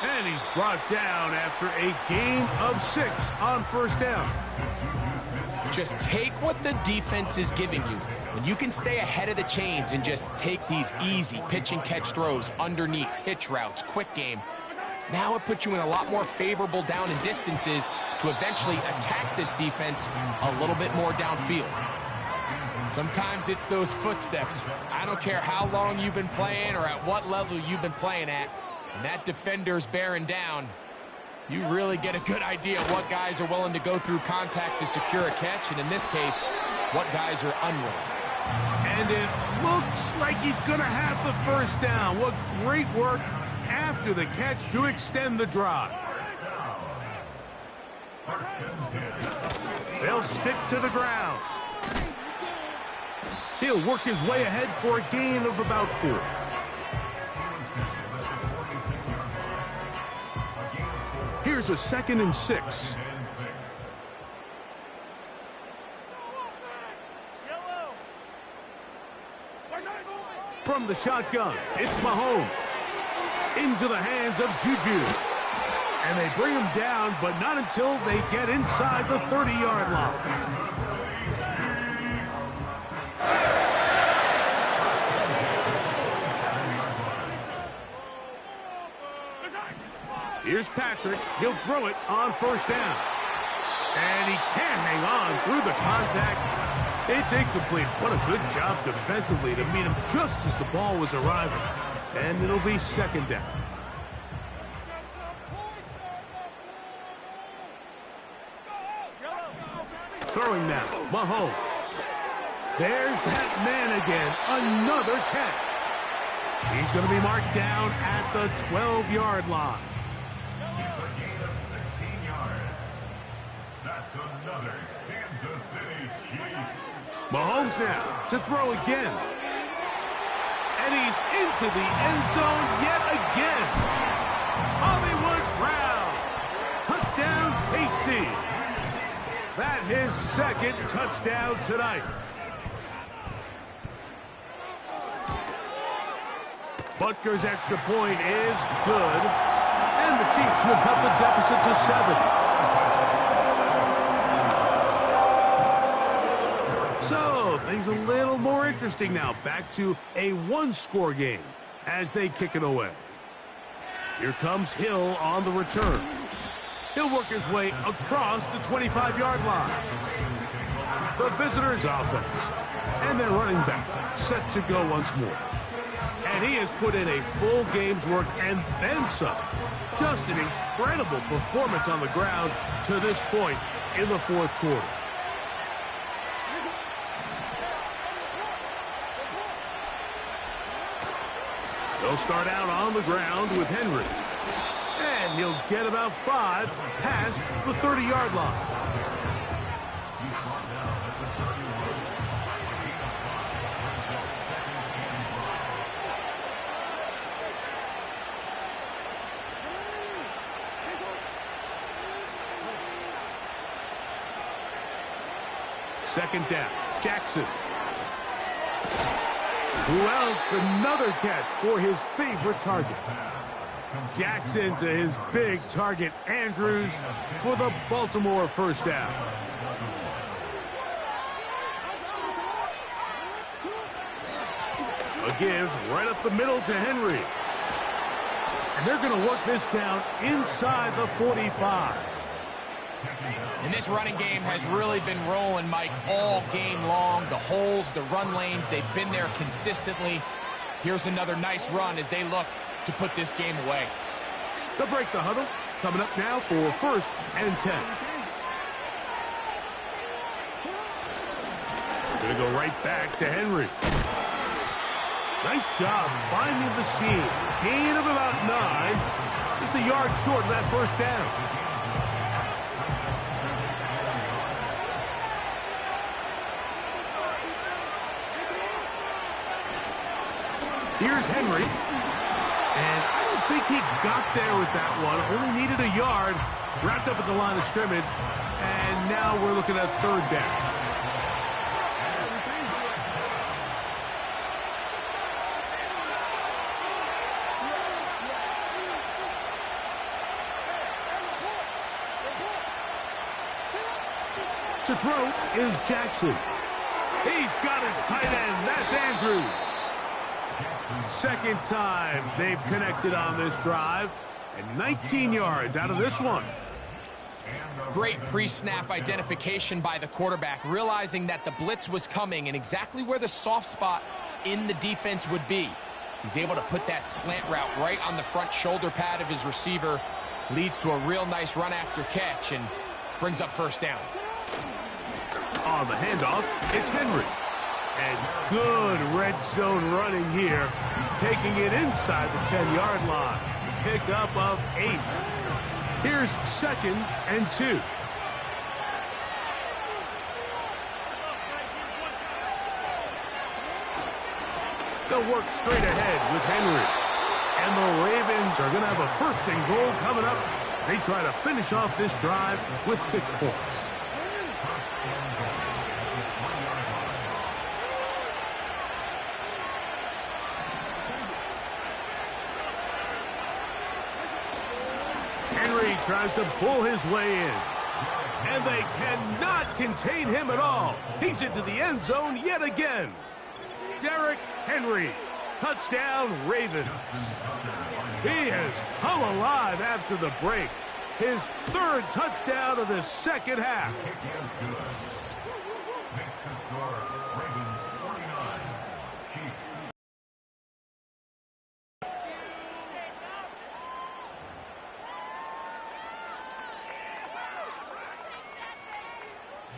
And he's brought down after a gain of 6 on 1st down. Just take what the defense is giving you. When you can stay ahead of the chains and just take these easy pitch and catch throws underneath, hitch routes, quick game, now it puts you in a lot more favorable down and distances to eventually attack this defense a little bit more downfield. Sometimes it's those footsteps. I don't care how long you've been playing or at what level you've been playing at, and that defender's bearing down, you really get a good idea of what guys are willing to go through contact to secure a catch, and in this case, what guys are unwilling. And it looks like he's going to have the 1st down. What great work after the catch to extend the drive. They'll stick to the ground. He'll work his way ahead for a gain of about 4. Here's a 2nd and 6. From the shotgun, it's Mahomes. Into the hands of Juju. And they bring him down, but not until they get inside the 30-yard line. Here's Patrick. He'll throw it on 1st down. And he can't hang on through the contact. It's incomplete. What a good job defensively to meet him just as the ball was arriving. And it'll be 2nd down. Throwing now, Mahomes. There's that man again. Another catch. He's going to be marked down at the 12-yard line. It's a gain of 16 yards. That's another Kansas City Chiefs. Mahomes now to throw again. And he's into the end zone yet again. Hollywood Brown. Touchdown, KC. That his 2nd touchdown tonight. Butker's extra point is good. And the Chiefs will cut the deficit to 7. So, things a little more interesting now. Back to a 1-score game as they kick it away. Here comes Hill on the return. He'll work his way across the 25-yard line. The visitors' offense. And their running back set to go once more. And he has put in a full game's work and then some. Just an incredible performance on the ground to this point in the 4th quarter. They'll start out on the ground with Henry. And he'll get about 5 past the 30-yard line. Second down, Jackson. Who else? Another catch for his favorite target. Jackson to his big target, Andrews, for the Baltimore 1st down. A give right up the middle to Henry. And they're going to work this down inside the 45. And this running game has really been rolling, Mike, all game long. The holes, the run lanes, they've been there consistently. Here's another nice run as they look to put this game away. They'll break the huddle. Coming up now for 1st and 10. Going to go right back to Henry. Nice job finding the seam. Gain of about 9. Just a yard short of that 1st down. Here's Henry. And I don't think he got there with that one. Only needed a yard. Wrapped up at the line of scrimmage. And now we're looking at 3rd down. To throw is Jackson. He's got his tight end. That's Andrews. 2nd time they've connected on this drive. And 19 yards out of this one. Great pre-snap identification by the quarterback, realizing that the blitz was coming and exactly where the soft spot in the defense would be. He's able to put that slant route right on the front shoulder pad of his receiver. Leads to a real nice run after catch and brings up 1st down. On the handoff, it's Henry. And good red zone running here. Taking it inside the 10-yard line. Pickup of 8. Here's 2nd and 2. They'll work straight ahead with Henry. And the Ravens are going to have a 1st and goal coming up They try to finish off this drive with 6 points. Henry tries to pull his way in. And they cannot contain him at all. He's into the end zone yet again. Derrick Henry, touchdown Ravens. He has come alive after the break. His 3rd touchdown of the second half. Makes the score Ravens 49, Chiefs.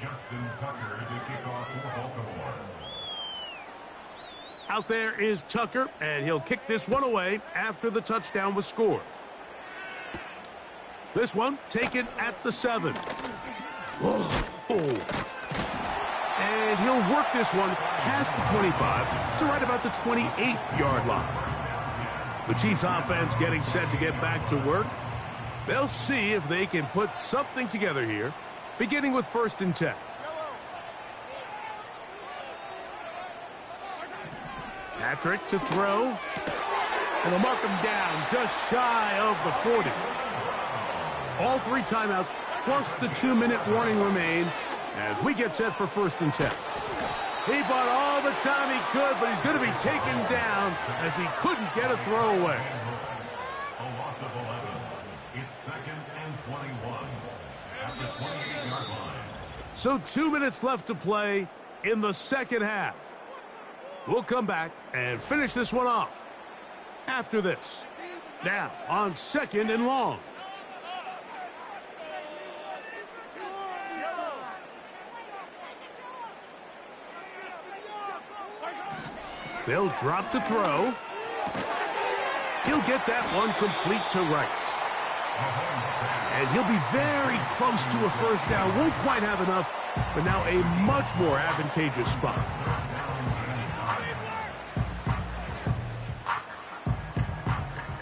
Justin Tucker to kick off for Baltimore. Out there is Tucker, and he'll kick this one away after the touchdown was scored. This one taken at the 7. Oh. And he'll work this one past the 25 to right about the 28-yard line. The Chiefs offense getting set to get back to work. They'll see if they can put something together here, beginning with 1st and 10. Patrick to throw. And they'll mark him down just shy of the 40. All 3 timeouts plus the 2-minute warning remain as we get set for 1st and 10. He bought all the time he could, but he's going to be taken down as he couldn't get a throwaway. A loss of 11. It's 2nd and 21 at the 28-yard line. So 2 minutes left to play in the second half. We'll come back and finish this one off after this. Now on 2nd and long. They'll drop to throw. He'll get that one complete to Rice. And he'll be very close to a 1st down. Won't quite have enough, but now a much more advantageous spot.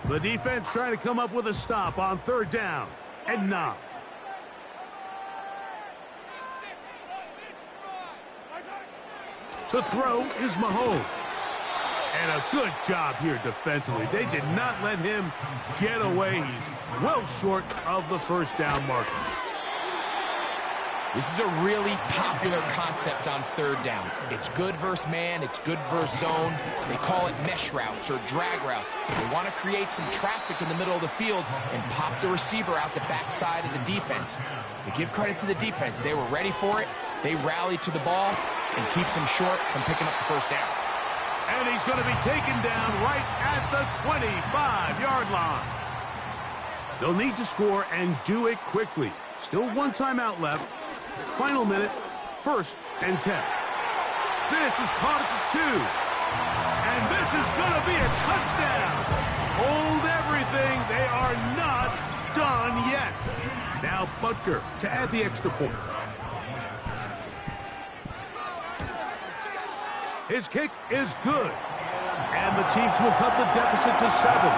The defense trying to come up with a stop on 3rd down and 9. To throw is Mahomes. And a good job here defensively. They did not let him get away. He's well short of the 1st down marker. This is a really popular concept on 3rd down. It's good versus man, it's good versus zone. They call it mesh routes or drag routes. They want to create some traffic in the middle of the field and pop the receiver out the backside of the defense. But give credit to the defense. They were ready for it. They rallied to the ball and keeps them short from picking up the 1st down. And he's going to be taken down right at the 25-yard line. They'll need to score and do it quickly. Still 1 timeout left. Final minute, 1st and 10. This is caught at the 2. And this is going to be a touchdown. Hold everything. They are not done yet. Now Butker to add the extra point. His kick is good. And the Chiefs will cut the deficit to 7.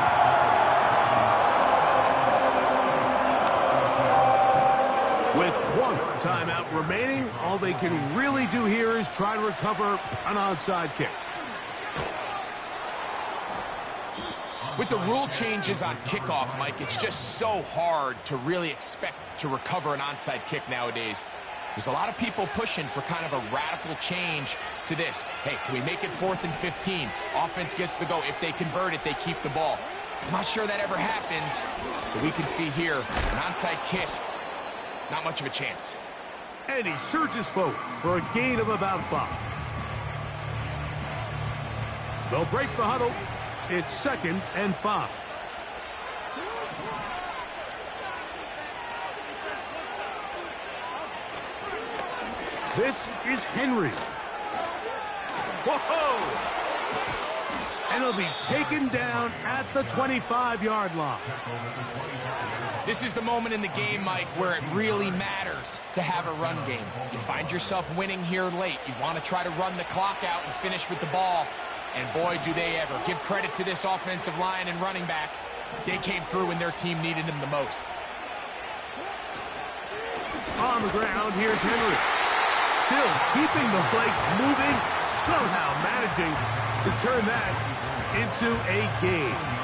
With 1 timeout remaining, all they can really do here is try to recover an onside kick. With the rule changes on kickoff, Mike, it's just so hard to really expect to recover an onside kick nowadays. There's a lot of people pushing for kind of a radical change to this. Hey, can we make it 4th and 15? Offense gets the go. If they convert it, they keep the ball. I'm not sure that ever happens, but we can see here an onside kick. Not much of a chance. And he surges forward for a gain of about 5. They'll break the huddle. It's 2nd and 5. This is Henry. Whoa! And he'll be taken down at the 25-yard line. This is the moment in the game, Mike, where it really matters to have a run game. You find yourself winning here late. You want to try to run the clock out and finish with the ball. And boy, do they ever. Give credit to this offensive line and running back. They came through when their team needed them the most. On the ground, here's Henry. Still keeping the legs moving, somehow managing to turn that into a gain.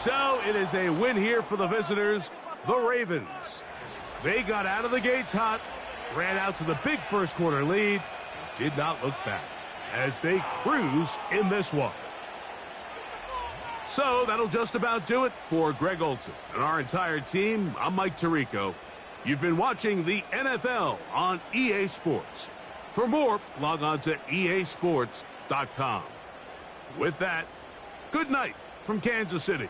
So it is a win here for the visitors, the Ravens. They got out of the gates hot, ran out to the big first quarter lead, did not look back as they cruise in this one. So that'll just about do it for Greg Olsen and our entire team. I'm Mike Tirico. You've been watching the NFL on EA Sports. For more, log on to easports.com. With that, good night from Kansas City.